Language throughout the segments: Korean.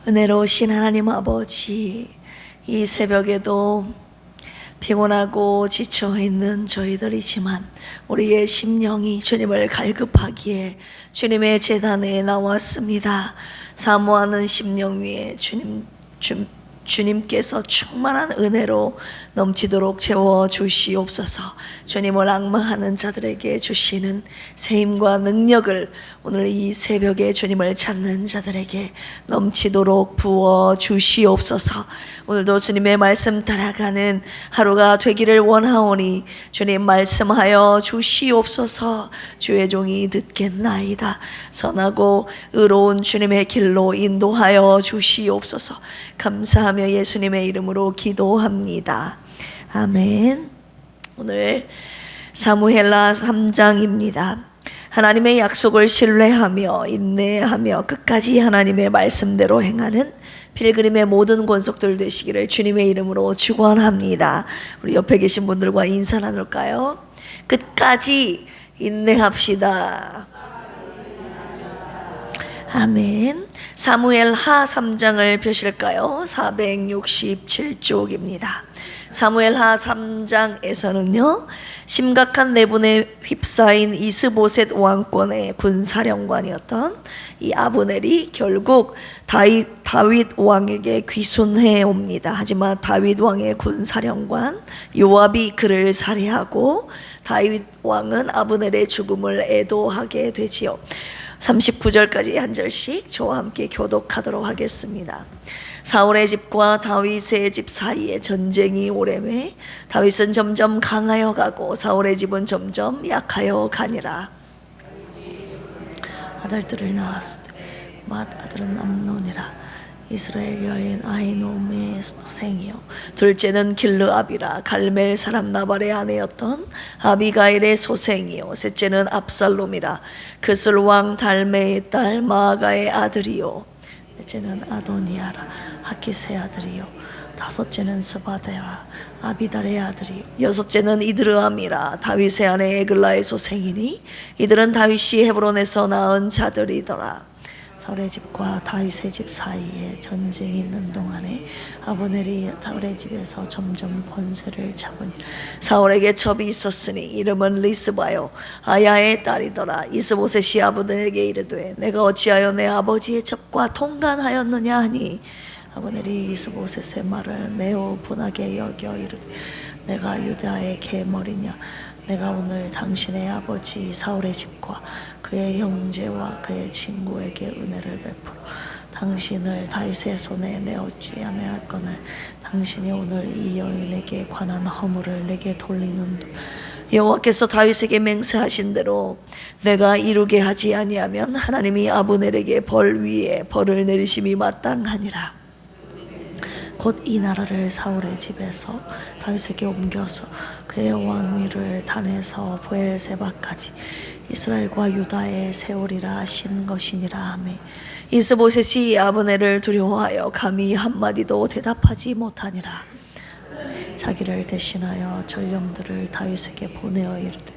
은혜로우신 하나님 아버지, 이 새벽에도 피곤하고 지쳐있는 저희들이지만 우리의 심령이 주님을 갈급하기에 주님의 제단에 나왔습니다. 사모하는 심령 위에 주님께서 충만한 은혜로 넘치도록 채워주시옵소서. 주님을 앙망하는 자들에게 주시는 세임과 능력을 오늘 이 새벽에 주님을 찾는 자들에게 넘치도록 부어주시옵소서. 오늘도 주님의 말씀 따라가는 하루가 되기를 원하오니 주님 말씀하여 주시옵소서. 주의 종이 듣겠나이다. 선하고 의로운 주님의 길로 인도하여 주시옵소서. 감사합니다. 예수님의 이름으로 기도합니다. 아멘. 오늘 사무엘하 3장입니다. 하나님의 약속을 신뢰하며 인내하며 끝까지 하나님의 말씀대로 행하는 필그림의 모든 권속들 되시기를 주님의 이름으로 축원합니다. 우리 옆에 계신 분들과 인사 나눌까요? 끝까지 인내합시다. 아멘. 사무엘하 3장을 펴실까요? 467쪽입니다. 사무엘하 3장에서는요, 심각한 내분에 휩싸인 이스보셋 왕권의 군사령관이었던 이 아브넬이 결국 다윗 왕에게 귀순해 옵니다. 하지만 다윗 왕의 군사령관 요압이 그를 살해하고 다윗 왕은 아브넬의 죽음을 애도하게 되지요. 39절까지 한 절씩 저와 함께 교독하도록 하겠습니다. 사울의 집과 다윗의 집 사이에 전쟁이 오래매 다윗은 점점 강하여 가고 사울의 집은 점점 약하여 가니라. 아들들을 낳았을 때 맏아들은 암논이라. 이스라엘 여인 아히노음의 소생이요, 둘째는 길르압이라. 갈멜 사람 나발의 아내였던 아비가일의 소생이요, 셋째는 압살롬이라. 그술 왕 달메의 딸 마아가의 아들이요, 넷째는 아도니아라. 하키스의 아들이요, 다섯째는 스바데라. 아비달의 아들이요, 여섯째는 이드르암이라. 다윗의 아내 에글라의 소생이니 이들은 다윗이 헤브론에서 낳은 자들이더라. 사울의 집과 다윗의 집 사이에 전쟁이 있는 동안에 아브넬이 사울의 집에서 점점 권세를 잡으니 사울에게 첩이 있었으니 이름은 리스바요, 아야의 딸이더라. 이스보셋이 아브넬에게 이르되 내가 어찌하여 내 아버지의 첩과 통간하였느냐 하니 아브넬이 이스보셋의 말을 매우 분하게 여겨 이르되 내가 유다의 계머리냐. 내가 오늘 당신의 아버지 사울의 집과 그의 형제와 그의 친구에게 은혜를 베풀어 당신을 다윗의 손에 내어주지 아니할거늘 당신이 오늘 이 여인에게 관한 허물을 내게 돌리는 여호와께서 다윗에게 맹세하신 대로 내가 이루게 하지 아니하면 하나님이 아브넬에게 벌 위에 벌을 내리심이 마땅하니라. 곧 이 나라를 사울의 집에서 다윗에게 옮겨서 그의 왕위를 단에서 브엘세바까지 이스라엘과 유다에 세우리라 하신 것이니라 하매 이스보셋이 아브넬을 두려워하여 감히 한마디도 대답하지 못하니라. 자기를 대신하여 전령들을 다윗에게 보내어 이르되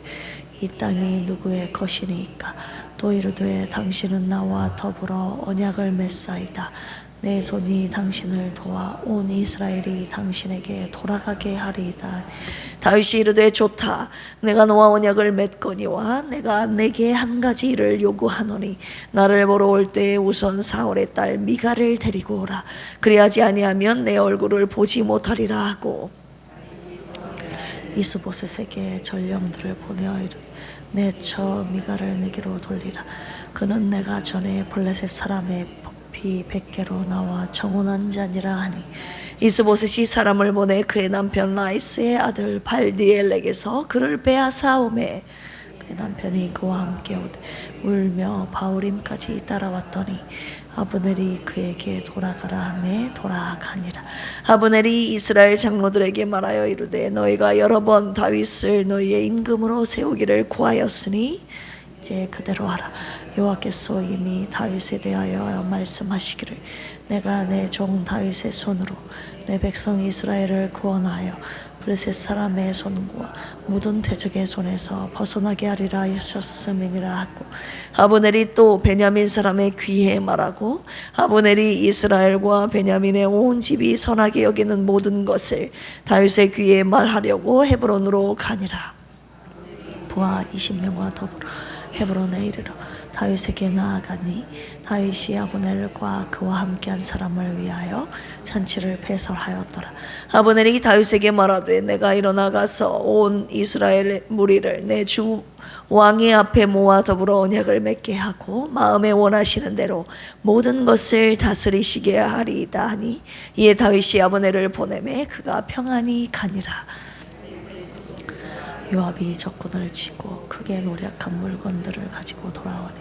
이 땅이 누구의 것이니까. 또 이르되 당신은 나와 더불어 언약을 맺사이다. 내 손이 당신을 도와 온 이스라엘이 당신에게 돌아가게 하리이다. 다윗이 이르되 좋다. 내가 너와 언약을 맺거니와 내가 내게 한 가지 일을 요구하노니 나를 보러 올 때에 우선 사울의 딸 미갈을 데리고 오라. 그리하지 아니하면 내 얼굴을 보지 못하리라 하고 이스보셋에게 전령들을 보내어 이르되 내 처 미갈을 내게로 돌리라. 그는 내가 전에 블레셋 사람의 피 100개로 나와 정혼한 자니라 하니 이스보셋이 사람을 보내 그의 남편 라이스의 아들 발디엘에게서 그를 빼앗아 오매 그의 남편이 그와 함께 오되 울며 바울임까지 따라왔더니 아브넬이 그에게 돌아가라 하매 돌아가니라. 아브넬이 이스라엘 장로들에게 말하여 이르되 너희가 여러 번 다윗을 너희의 임금으로 세우기를 구하였으니 이제 그대로 하라. 여호와께서 이미 다윗에 대하여 말씀하시기를 내가 내 종 다윗의 손으로 내 백성 이스라엘을 구원하여 블레셋 사람의 손과 모든 대적의 손에서 벗어나게 하리라 하셨음이니라 하고, 아브넬이 또 베냐민 사람의 귀에 말하고, 아브넬이 이스라엘과 베냐민의 온 집이 선하게 여기는 모든 것을 다윗의 귀에 말하려고 헤브론으로 가니라. 부하 20명과 더불어 헤브론에 이르러 다윗에게 나아가니, 다윗이 아브넬과 그와 함께한 사람을 위하여 잔치를 배설하였더라. 아브넬이 다윗에게 말하되, 내가 일어나 가서 온 이스라엘 무리를 내 주 왕의 앞에 모아 더불어 언약을 맺게 하고 마음에 원하시는 대로 모든 것을 다스리시게 하리이다 하니, 이에 다윗이 아브넬을 보내매 그가 평안히 가니라. 요압이 적군을 치고 크게 노력한 물건들을 가지고 돌아오니,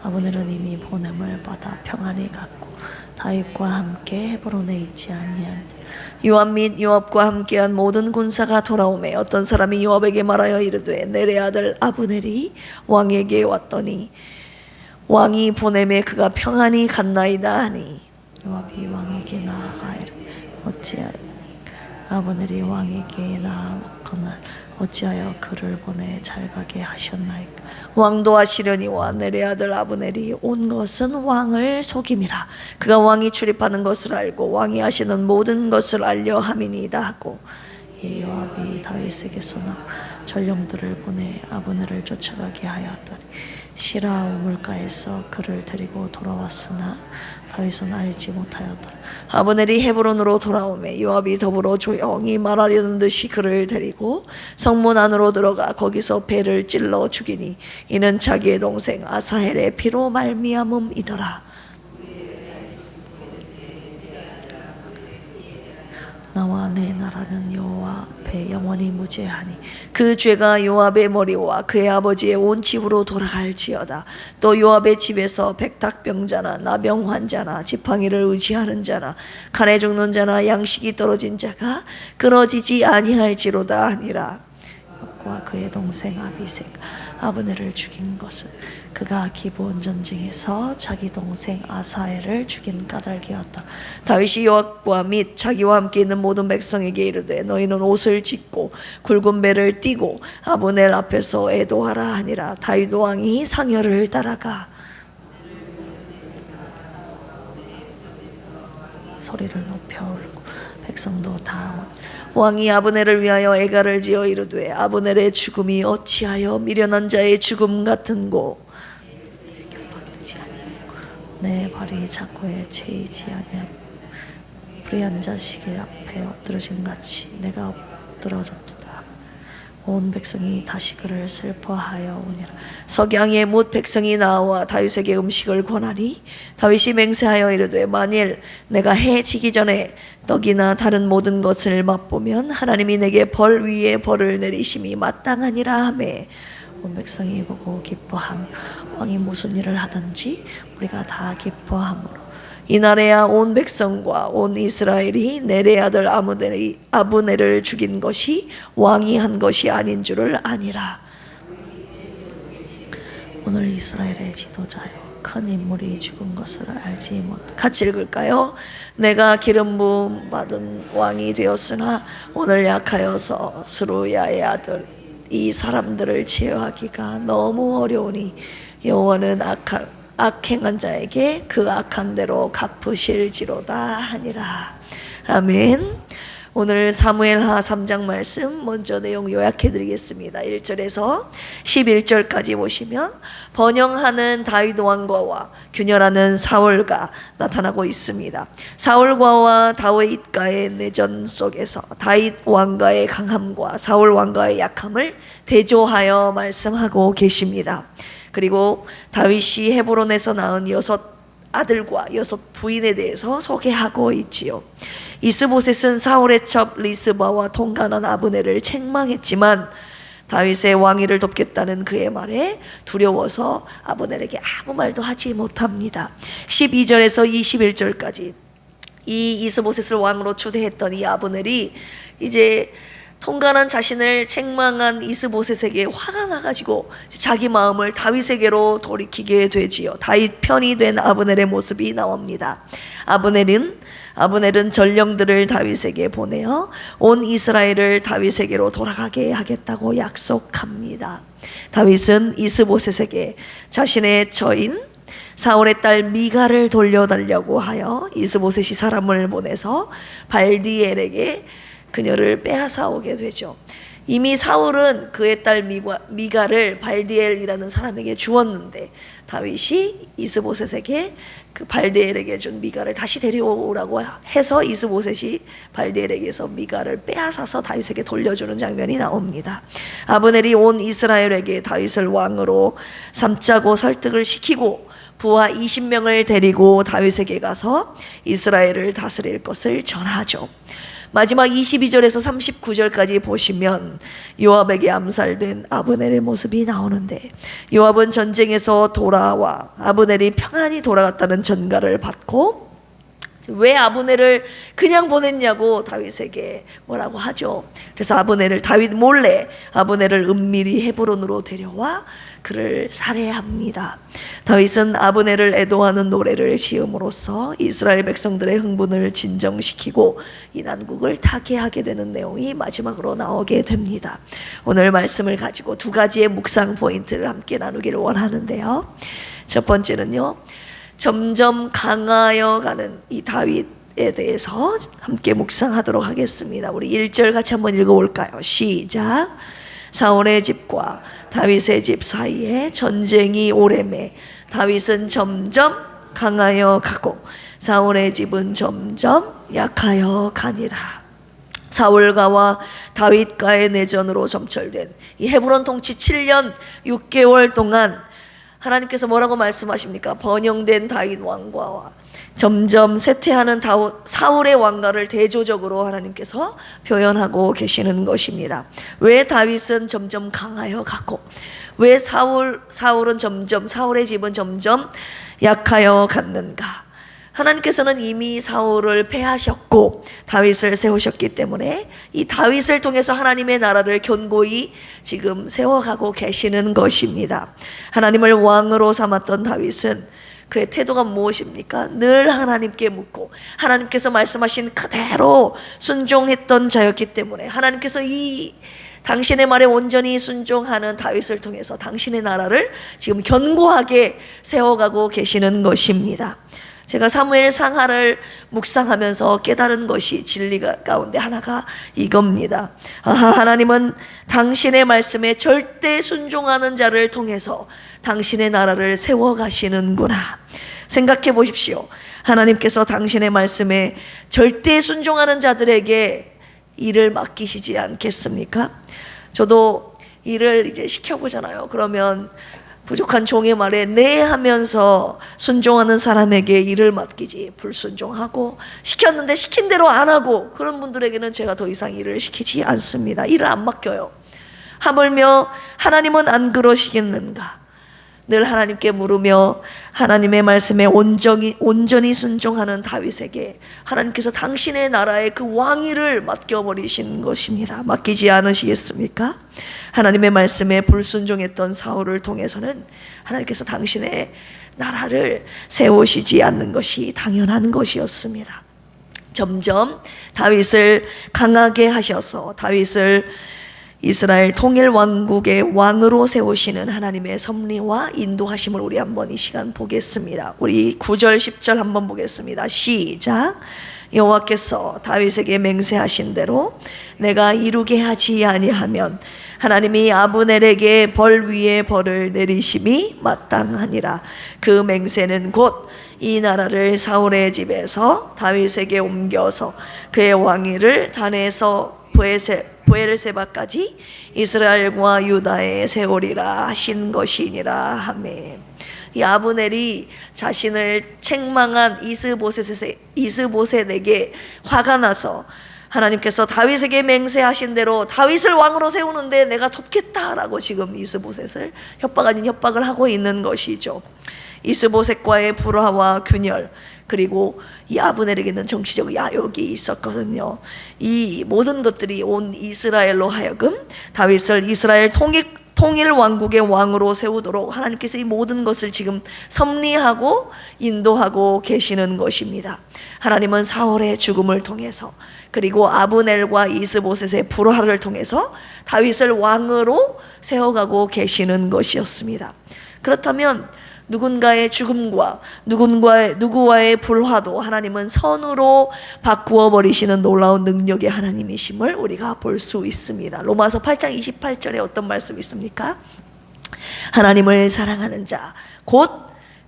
아브넬은 이미 보냄을 받아 평안히 갔고 다윗과 함께 헤브론에 있지 아니한지라. 요압 및 요압과 함께한 모든 군사가 돌아오매 어떤 사람이 요압에게 말하여 이르되, 내레 아들 아브넬이 왕에게 왔더니 왕이 보냄에 그가 평안히 갔나이다 하니, 요압이 왕에게 나아가 이르되, 어찌하여 아브넬이 왕에게 나아갔거늘 어찌하여 그를 보내 잘 가게 하셨나이까. 왕도 하시려니와 내레 아들 아브넬이 온 것은 왕을 속임이라. 그가 왕이 출입하는 것을 알고 왕이 하시는 모든 것을 알려 함이니이다 하고, 이 요압이 다윗에게서 나 전령들을 보내 아브넬을 쫓아가게 하였더니 시라 우물가에서 그를 데리고 돌아왔으나 다윗은 알지 못하였더라. 아브넬이 헤브론으로 돌아오매 요압이 더불어 조용히 말하려는 듯이 그를 데리고 성문 안으로 들어가 거기서 배를 찔러 죽이니, 이는 자기의 동생 아사헬의 피로 말미암음이더라. 나와 내 나라는 여호와 앞에 영원히 무죄하니, 그 죄가 요압의 머리와 그의 아버지의 온 집으로 돌아갈지어다. 또 요압의 집에서 백탁병자나 나병 환자나 지팡이를 의지하는 자나 칼에 죽는 자나 양식이 떨어진 자가 끊어지지 아니할지로다 하니라. 요압과 그의 동생 아비색 아브넬을 죽인 것은 그가 기브온 전쟁에서 자기 동생 아사엘을 죽인 까닭이었다. 다윗이 요압과 및 자기와 함께 있는 모든 백성에게 이르되, 너희는 옷을 찢고 굵은 배를 띠고 아브넬 앞에서 애도하라 하니라. 다윗 왕이 상여를 따라가 소리를 높여 울고 백성도 다 온. 왕이 아브넬을 위하여 애가를 지어 이르되, 아브넬의 죽음이 어찌하여 미련한 자의 죽음 같은고, 내 발이 작고에 채이지 아니하며 불의한 자식의 앞에 엎드러짐 같이 내가 엎드러졌도다. 온 백성이 다시 그를 슬퍼하여 오니라. 석양에 못 백성이 나와 다윗에게 음식을 권하니, 다윗이 맹세하여 이르되, 만일 내가 해 지기 전에 떡이나 다른 모든 것을 맛보면 하나님이 내게 벌 위에 벌을 내리심이 마땅하니라 하매, 온 백성이 보고 기뻐하며 왕이 무슨 일을 하든지 우리가 다 기뻐하므로, 이날에야 온 백성과 온 이스라엘이 내레 아들 아브넬을 죽인 것이 왕이 한 것이 아닌 줄을 아니라. 오늘 이스라엘의 지도자요 큰 인물이 죽은 것을 알지 못. 같이 읽을까요? 내가 기름 부음 받은 왕이 되었으나 오늘 약하여서 스루야의 아들 이 사람들을 제어하기가 너무 어려우니, 여호와는 악행한 자에게 그 악한 대로 갚으실지로다 하니라. 아멘. 오늘 사무엘하 3장 말씀 먼저 내용 요약해 드리겠습니다. 1절에서 11절까지 보시면 번영하는 다윗 왕과와 균열하는 사울과 나타나고 있습니다. 사울과와 다윗과의 내전 속에서 다윗 왕과의 강함과 사울 왕과의 약함을 대조하여 말씀하고 계십니다. 그리고 다윗이 헤브론에서 낳은 6 아들과 6 부인에 대해서 소개하고 있지요. 이스보셋은 사울의 첩 리스바와 통간한 아브넬을 책망했지만 다윗의 왕위를 돕겠다는 그의 말에 두려워서 아브넬에게 아무 말도 하지 못합니다. 12절에서 21절까지 이 이스보셋을 왕으로 추대했던 이 아브넬이 이제 통간한 자신을 책망한 이스보셋에게 화가 나가지고 자기 마음을 다윗에게로 돌이키게 되지요. 다윗 편이 된 아브넬의 모습이 나옵니다. 아브넬은 전령들을 다윗에게 보내어 온 이스라엘을 다윗에게로 돌아가게 하겠다고 약속합니다. 다윗은 이스보셋에게 자신의 처인 사울의 딸 미가를 돌려달라고 하여 이스보셋이 사람을 보내서 발디엘에게 그녀를 빼앗아 오게 되죠. 이미 사울은 그의 딸 미가를 발디엘이라는 사람에게 주었는데 다윗이 이스보셋에게 그 발디엘에게 준 미가를 다시 데려오라고 해서 이스보셋이 발디엘에게서 미가를 빼앗아서 다윗에게 돌려주는 장면이 나옵니다. 아브넬이 온 이스라엘에게 다윗을 왕으로 삼자고 설득을 시키고 부하 20명을 데리고 다윗에게 가서 이스라엘을 다스릴 것을 전하죠. 마지막 22절에서 39절까지 보시면 요압에게 암살된 아브넬의 모습이 나오는데, 요압은 전쟁에서 돌아와 아브넬이 평안히 돌아갔다는 전가를 받고 왜 아브넬을 그냥 보냈냐고 다윗에게 뭐라고 하죠. 그래서 다윗 몰래 아브넬을 은밀히 헤브론으로 데려와 그를 살해합니다. 다윗은 아브넬을 애도하는 노래를 지음으로써 이스라엘 백성들의 흥분을 진정시키고 이 난국을 타개하게 되는 내용이 마지막으로 나오게 됩니다. 오늘 말씀을 가지고 두 가지의 묵상 포인트를 함께 나누기를 원하는데요. 첫 번째는요, 점점 강하여 가는 이 다윗에 대해서 함께 묵상하도록 하겠습니다. 우리 1절 같이 한번 읽어볼까요? 시작. 사울의 집과 다윗의 집 사이에 전쟁이 오래매 다윗은 점점 강하여 가고 사울의 집은 점점 약하여 가니라. 사울과와 다윗과의 내전으로 점철된 이 헤브론 통치 7년 6개월 동안 하나님께서 뭐라고 말씀하십니까? 번영된 다윗 왕과와 점점 쇠퇴하는 사울의 왕가를 대조적으로 하나님께서 표현하고 계시는 것입니다. 왜 다윗은 점점 강하여 가고 왜 사울의 집은 점점 약하여 갔는가? 하나님께서는 이미 사울을 패하셨고 다윗을 세우셨기 때문에 이 다윗을 통해서 하나님의 나라를 견고히 지금 세워가고 계시는 것입니다. 하나님을 왕으로 삼았던 다윗은 그의 태도가 무엇입니까? 늘 하나님께 묻고 하나님께서 말씀하신 그대로 순종했던 자였기 때문에 하나님께서 이 당신의 말에 온전히 순종하는 다윗을 통해서 당신의 나라를 지금 견고하게 세워가고 계시는 것입니다. 제가 사무엘 상하를 묵상하면서 깨달은 것이 진리가 가운데 하나가 이겁니다. 하나님은 당신의 말씀에 절대 순종하는 자를 통해서 당신의 나라를 세워가시는구나. 생각해 보십시오. 하나님께서 당신의 말씀에 절대 순종하는 자들에게 일을 맡기시지 않겠습니까? 저도 일을 이제 시켜보잖아요. 그러면 부족한 종의 말에 네 하면서 순종하는 사람에게 일을 맡기지, 불순종하고 시켰는데 시킨 대로 안 하고 그런 분들에게는 제가 더 이상 일을 시키지 않습니다. 일을 안 맡겨요. 하물며 하나님은 안 그러시겠는가? 늘 하나님께 물으며 하나님의 말씀에 온전히 순종하는 다윗에게 하나님께서 당신의 나라의 그 왕위를 맡겨버리신 것입니다. 맡기지 않으시겠습니까? 하나님의 말씀에 불순종했던 사울을 통해서는 하나님께서 당신의 나라를 세우시지 않는 것이 당연한 것이었습니다. 점점 다윗을 강하게 하셔서 다윗을 이스라엘 통일 왕국의 왕으로 세우시는 하나님의 섭리와 인도하심을 우리 한번 이 시간 보겠습니다. 우리 9절 10절 한번 보겠습니다. 시작. 여호와께서 다윗에게 맹세하신 대로 내가 이루게 하지 아니하면 하나님이 아브넬에게 벌 위에 벌을 내리심이 마땅하니라. 그 맹세는 곧 이 나라를 사울의 집에서 다윗에게 옮겨서 그의 왕위를 단에서 브엘세바까지 이스라엘과 유다에 세우리라 하신 것이니라. 아멘. 이 아브넬이 자신을 책망한 이스보셋에게 화가 나서 하나님께서 다윗에게 맹세하신 대로 다윗을 왕으로 세우는데 내가 돕겠다라고 지금 이스보셋을 협박 아닌 협박을 하고 있는 것이죠. 이스보셋과의 불화와 균열, 그리고 이 아브넬에게는 정치적 야욕이 있었거든요. 이 모든 것들이 온 이스라엘로 하여금 다윗을 이스라엘 통일 왕국의 왕으로 세우도록 하나님께서 이 모든 것을 지금 섭리하고 인도하고 계시는 것입니다. 하나님은 사울의 죽음을 통해서, 그리고 아브넬과 이스보셋의 불화를 통해서 다윗을 왕으로 세워가고 계시는 것이었습니다. 그렇다면 누군가의 죽음과 누구와의 불화도 하나님은 선으로 바꾸어 버리시는 놀라운 능력의 하나님이심을 우리가 볼 수 있습니다. 로마서 8장 28절에 어떤 말씀이 있습니까? 하나님을 사랑하는 자 곧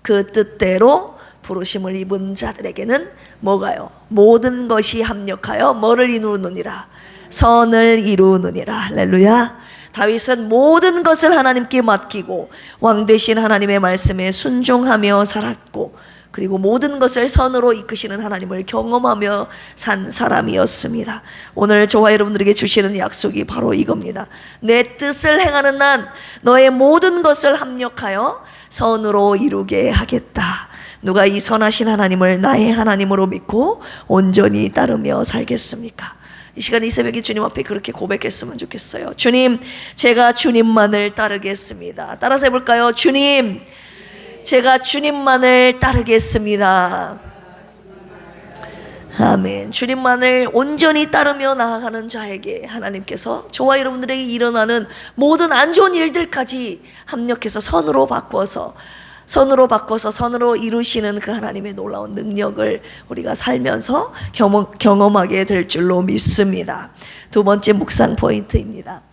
그 뜻대로 부르심을 입은 자들에게는 뭐가요? 모든 것이 합력하여 뭐를 이루느니라? 선을 이루느니라. 할렐루야. 다윗은 모든 것을 하나님께 맡기고 왕 되신 하나님의 말씀에 순종하며 살았고, 그리고 모든 것을 선으로 이끄시는 하나님을 경험하며 산 사람이었습니다. 오늘 저와 여러분들에게 주시는 약속이 바로 이겁니다. 내 뜻을 행하는 난 너의 모든 것을 합력하여 선으로 이루게 하겠다. 누가 이 선하신 하나님을 나의 하나님으로 믿고 온전히 따르며 살겠습니까? 이 시간 이 새벽에 주님 앞에 그렇게 고백했으면 좋겠어요. 주님, 제가 주님만을 따르겠습니다. 따라서 해볼까요? 주님, 제가 주님만을 따르겠습니다. 아멘. 주님만을 온전히 따르며 나아가는 자에게 하나님께서 저와 여러분들에게 일어나는 모든 안 좋은 일들까지 합력해서 선으로 바꿔서 선으로 이루시는 그 하나님의 놀라운 능력을 우리가 살면서 경험하게 될 줄로 믿습니다. 두 번째 묵상 포인트입니다.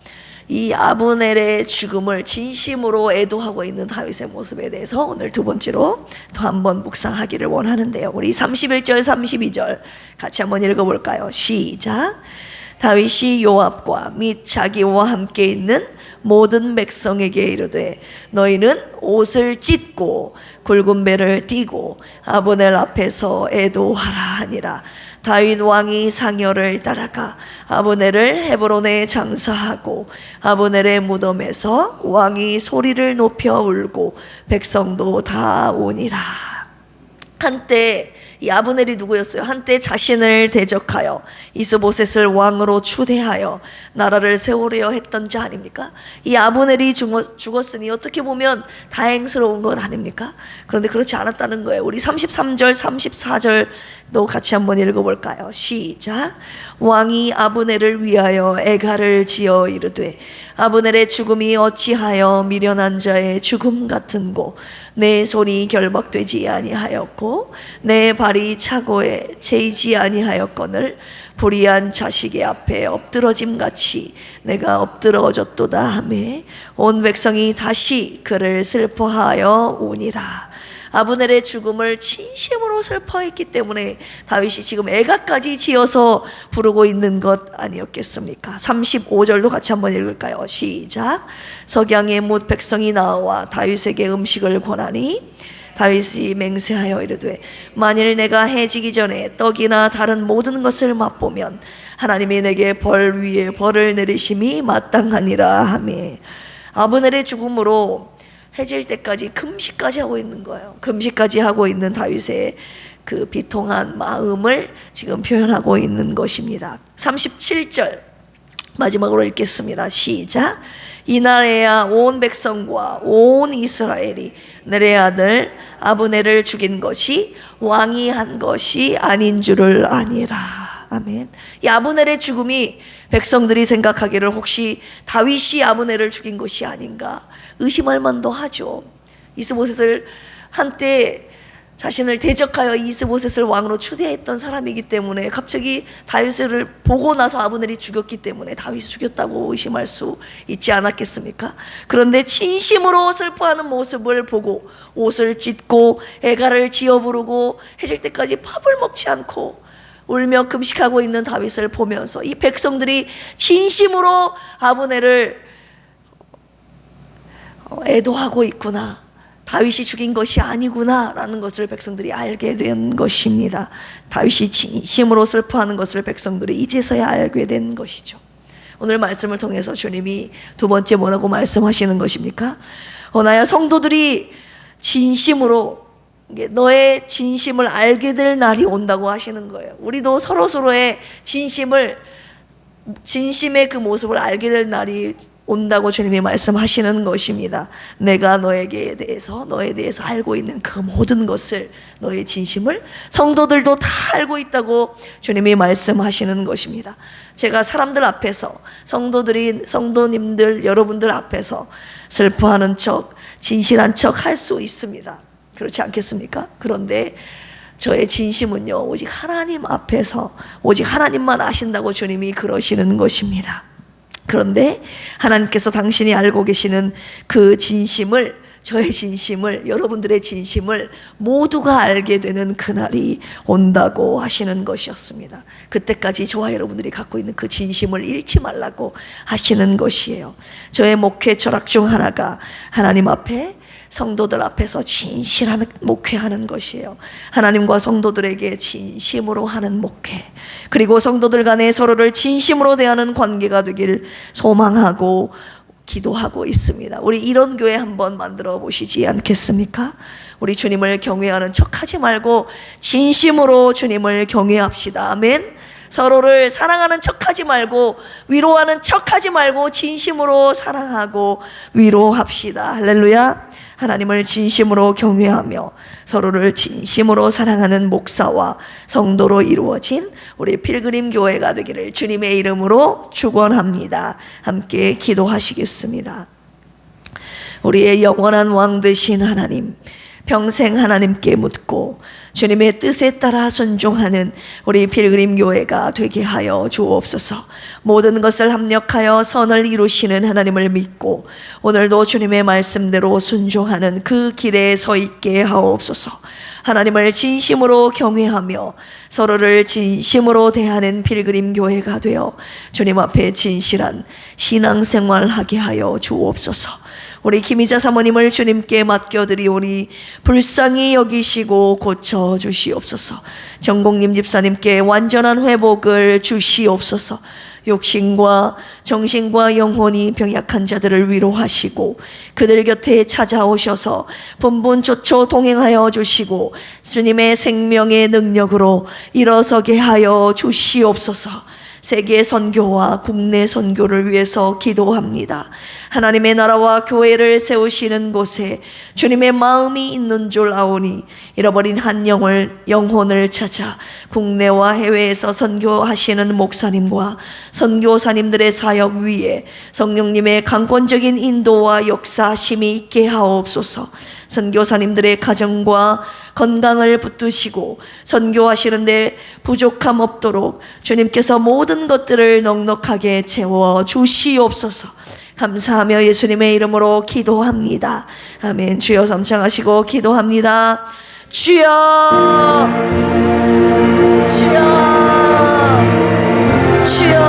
이 아브넬의 죽음을 진심으로 애도하고 있는 다윗의 모습에 대해서 오늘 두 번째로 더 한번 묵상하기를 원하는데요. 우리 31절 32절 같이 한번 읽어볼까요? 시작. 다윗이 요압과 및 자기와 함께 있는 모든 백성에게 이르되 너희는 옷을 찢고 굵은 배를 띠고 아브넬 앞에서 애도하라 하니라. 다윗 왕이 상여를 따라가 아브넬을 헤브론에 장사하고 아브넬의 무덤에서 왕이 소리를 높여 울고 백성도 다 우니라. 한때 이 아브넬이 누구였어요? 한때 자신을 대적하여 이스보셋을 왕으로 추대하여 나라를 세우려 했던 자 아닙니까? 이 아브넬이 죽었으니 어떻게 보면 다행스러운 것 아닙니까? 그런데 그렇지 않았다는 거예요. 우리 33절 34절도 같이 한번 읽어볼까요? 시작. 왕이 아브넬을 위하여 애가를 지어 이르되 아브넬의 죽음이 어찌하여 미련한 자의 죽음 같은고 내 손이 결박되지 아니하였고 내 발이 차고에 채이지 아니하였거늘 불의한 자식의 앞에 엎드러짐 같이 내가 엎드러졌도다 하매 온 백성이 다시 그를 슬퍼하여 우니라. 아브넬의 죽음을 진심으로 슬퍼했기 때문에 다윗이 지금 애가까지 지어서 부르고 있는 것 아니었겠습니까? 35절도 같이 한번 읽을까요? 시작. 석양에 못 백성이 나와 다윗에게 음식을 권하니 다윗이 맹세하여 이르되 만일 내가 해지기 전에 떡이나 다른 모든 것을 맛보면 하나님이 내게 벌 위에 벌을 내리심이 마땅하니라 하며 아브넬의 죽음으로 해질 때까지 금식까지 하고 있는 거예요. 금식까지 하고 있는 다윗의 그 비통한 마음을 지금 표현하고 있는 것입니다. 37절 마지막으로 읽겠습니다. 시작. 이날에야 온 백성과 온 이스라엘이 내 아들 아브넬을 죽인 것이 왕이 한 것이 아닌 줄을 아니라. 아멘. 이 아브넬의 죽음이 백성들이 생각하기를 혹시 다윗이 아브넬을 죽인 것이 아닌가 의심할 만도 하죠. 이스보셋을 한때 자신을 대적하여 이스보셋을 왕으로 추대했던 사람이기 때문에 갑자기 다윗을 보고 나서 아브넬이 죽였기 때문에 다윗이 죽였다고 의심할 수 있지 않았겠습니까? 그런데 진심으로 슬퍼하는 모습을 보고 옷을 찢고 애가를 지어 부르고 해질 때까지 밥을 먹지 않고 울며 금식하고 있는 다윗을 보면서 이 백성들이 진심으로 아브넬을 애도하고 있구나, 다윗이 죽인 것이 아니구나 라는 것을 백성들이 알게 된 것입니다. 다윗이 진심으로 슬퍼하는 것을 백성들이 이제서야 알게 된 것이죠. 오늘 말씀을 통해서 주님이 두 번째 뭐라고 말씀하시는 것입니까? 나야 성도들이 진심으로 너의 진심을 알게 될 날이 온다고 하시는 거예요. 우리도 서로서로의 진심의 그 모습을 알게 될 날이 온다고 주님이 말씀하시는 것입니다. 내가 너에 대해서 알고 있는 그 모든 것을, 너의 진심을 성도들도 다 알고 있다고 주님이 말씀하시는 것입니다. 제가 사람들 앞에서, 성도님들 여러분들 앞에서 슬퍼하는 척, 진실한 척 할 수 있습니다. 그렇지 않겠습니까? 그런데 저의 진심은요, 오직 하나님 앞에서 오직 하나님만 아신다고 주님이 그러시는 것입니다. 그런데 하나님께서 당신이 알고 계시는 그 진심을, 저의 진심을, 여러분들의 진심을 모두가 알게 되는 그날이 온다고 하시는 것이었습니다. 그때까지 저와 여러분들이 갖고 있는 그 진심을 잃지 말라고 하시는 것이에요. 저의 목회 철학 중 하나가 하나님 앞에, 성도들 앞에서 진실한 목회하는 것이에요. 하나님과 성도들에게 진심으로 하는 목회, 그리고 성도들 간에 서로를 진심으로 대하는 관계가 되길 소망하고 기도하고 있습니다. 우리 이런 교회 한번 만들어 보시지 않겠습니까? 우리 주님을 경외하는 척하지 말고 진심으로 주님을 경외합시다. 아멘. 서로를 사랑하는 척하지 말고, 위로하는 척하지 말고 진심으로 사랑하고 위로합시다. 할렐루야. 하나님을 진심으로 경외하며 서로를 진심으로 사랑하는 목사와 성도로 이루어진 우리 필그림 교회가 되기를 주님의 이름으로 축원합니다. 함께 기도하시겠습니다. 우리의 영원한 왕 되신 하나님, 평생 하나님께 묻고 주님의 뜻에 따라 순종하는 우리 필그림 교회가 되게 하여 주옵소서. 모든 것을 합력하여 선을 이루시는 하나님을 믿고 오늘도 주님의 말씀대로 순종하는 그 길에 서 있게 하옵소서. 하나님을 진심으로 경외하며 서로를 진심으로 대하는 필그림 교회가 되어 주님 앞에 진실한 신앙생활하게 하여 주옵소서. 우리 김희자 사모님을 주님께 맡겨드리오니 불쌍히 여기시고 고쳐주시옵소서. 정공님 집사님께 완전한 회복을 주시옵소서. 육신과 정신과 영혼이 병약한 자들을 위로하시고 그들 곁에 찾아오셔서 분분초초 동행하여 주시고 주님의 생명의 능력으로 일어서게 하여 주시옵소서. 세계 선교와 국내 선교를 위해서 기도합니다. 하나님의 나라와 교회를 세우시는 곳에 주님의 마음이 있는 줄 아오니 잃어버린 한 영혼을 찾아 국내와 해외에서 선교하시는 목사님과 선교사님들의 사역 위에 성령님의 강권적인 인도와 역사심이 있게 하옵소서. 선교사님들의 가정과 건강을 붙드시고 선교하시는데 부족함 없도록 주님께서 모든 것들을 넉넉하게 채워 주시옵소서. 감사하며 예수님의 이름으로 기도합니다. 아멘. 주여 삼창하시고 기도합니다. 주여, 주여, 주여.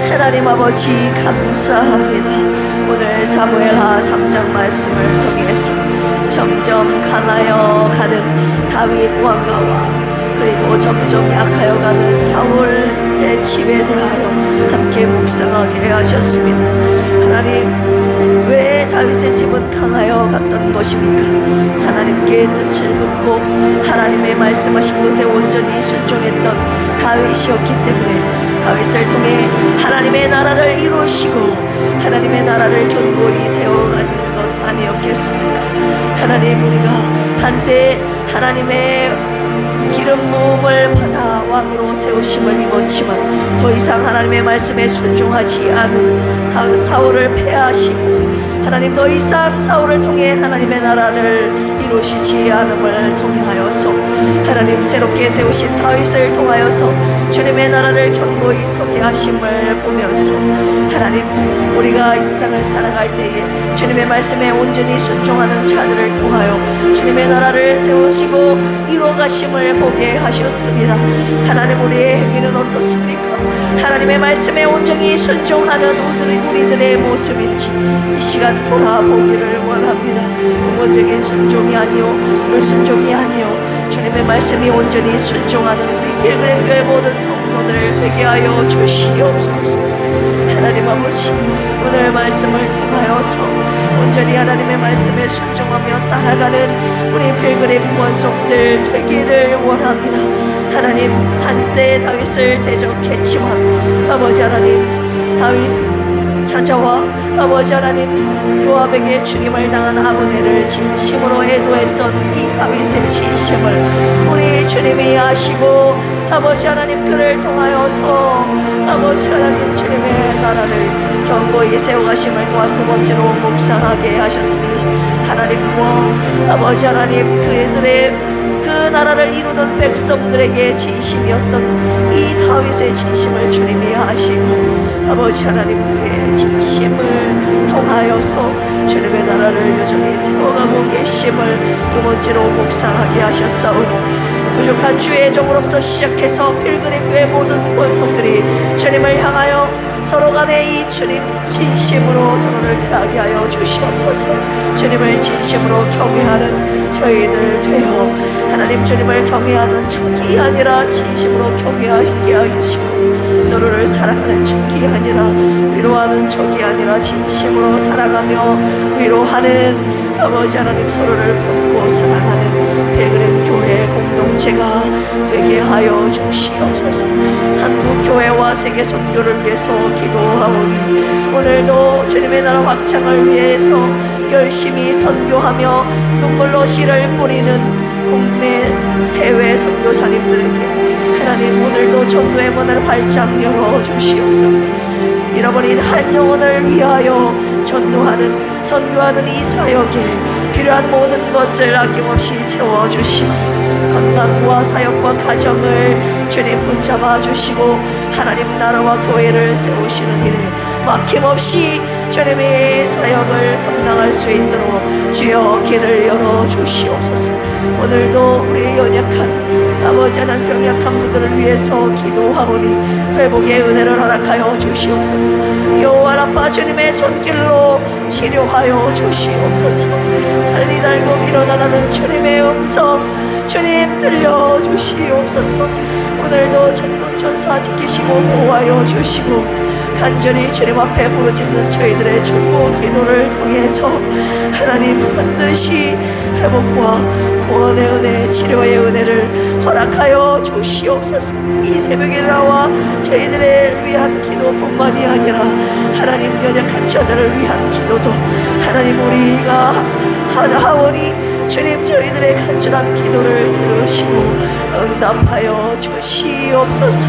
하나님 아버지 감사합니다. 오늘 사무엘하 3장 말씀을 통해서 점점 강하여 가는 다윗 왕가와 그리고 점점 약하여 가는 사울의 집에 대하여 함께 묵상하게 하셨습니다. 하나님, 왜 다윗의 집은 강하여 갔던 것입니까? 하나님께 뜻을 묻고 하나님의 말씀하신 것에 온전히 순종했던 다윗이었기 때문에 다윗을 통해 하나님의 나라를 이루시고 하나님의 나라를 견고히 세워가는 것 아니었겠습니까? 하나님, 우리가 한때 하나님의 기름 부음을 받아 왕으로 세우심을 입었지만 더 이상 하나님의 말씀에 순종하지 않은 사울을 폐하시고 하나님, 더 이상 사울을 통해 하나님의 나라를 이루시지 않음을 통하여서 하나님 새롭게 세우신 다윗을 통하여서 주님의 나라를 견고히 서게 하심을 보면서 하나님, 우리가 이 세상을 살아갈 때에 주님의 말씀에 온전히 순종하는 자들을 통하여 주님의 나라를 세우시고 이루어가심을 보게 하셨습니다. 하나님, 우리의 행위는 어떻습니까? 하나님의 말씀에 온전히 순종하는 우리들의 모습인지 이 시간 돌아보기를 원합니다. 공원적인 순종이 아니요 불순종이 아니요 주님의 말씀이 온전히 순종하는 우리 필그림 교회 모든 성도들 되게 하여 주시옵소서. 하나님 아버지, 오늘 말씀을 통하여서 온전히 하나님의 말씀에 순종하며 따라가는 우리 필그림 권속들 되기를 원합니다. 하나님, 한때 다윗을 대적했지만 아버지 하나님, 다윗 찾아와 아버지 하나님, 요압에게 죽임을 당한 아브넬을 진심으로 애도했던 이 다윗의 진심을 우리 주님이 아시고 아버지 하나님, 그를 통하여서 아버지 하나님, 주님의 나라를 견고히 세워가심을 또한 두 번째로 묵상하게 하셨습니다. 하나님과 아버지 하나님, 그들의 그 나라를 이루는 백성들에게 진심이었던 이 다윗의 진심을 주님이 아시고 아버지 하나님, 그의 진심을 통하여서 주님의 나라를 여전히 세워가고 계심을 두 번째로 묵상하게 하셨사오니 부족한 주의 종으로부터 시작해서 필그림교의 모든 권속들이 주님을 향하여 서로 간에 이 주님 진심으로 서로를 대하게 하여 주시옵소서. 주님을 진심으로 경외하는 저희들 되어 하나님, 주님을 경외하는 척이 아니라 진심으로 경외하게 하시고 서로를 사랑하는 척이 아니라 위로하는 척이 아니라 진심으로 사랑하며 위로하는 아버지 하나님, 서로를 품고 사랑하는 필그림 교회 공동체가 되게 하여 주시옵소서. 한국 교회와 세계 선교를 위해서 기도하오니 오늘도 주님의 나라 확장을 위해서 열심히 선교하며 눈물로 씨를 뿌리는 국내 해외 선교사님들에게 하나님, 오늘도 전도의 문을 활짝 열어 주시옵소서. 잃어버린 한 영혼을 위하여 전도하는 선교하는 이 사역에 필요한 모든 것을 아낌없이 채워주시고 건강과 사역과 가정을 주님 붙잡아 주시고 하나님 나라와 교회를 세우시는 일에 막힘없이 주님의 사역을 감당할 수 있도록 주여 길을 열어 주시옵소서. 오늘도 우리 연약한 아버지 하나님, 병약한 분들을 위해서 기도하오니 회복의 은혜를 허락하여 주시옵소서. 여호와 라파 주님의 손길로 치료하여 주시옵소서. 달리 달고 밀어나가는 주님의 음성 주님 들려주시옵소서. 오늘도 천군 천사 지키시고 보호하여 주시고 간절히 주님 앞에 부르짖는 저희들의 중보 기도를 통해서 하나님, 반드시 회복과 구원의 은혜, 치료의 은혜를 허락하여 주시옵소서. 이 새벽에 나와 저희들을 위한 기도뿐만이 아니라 하나님, 연약한 자들을 위한 기도도 하나님, 우리가 하오니 주님, 저희들의 간절한 기도를 들으시고 응답하여 주시옵소서.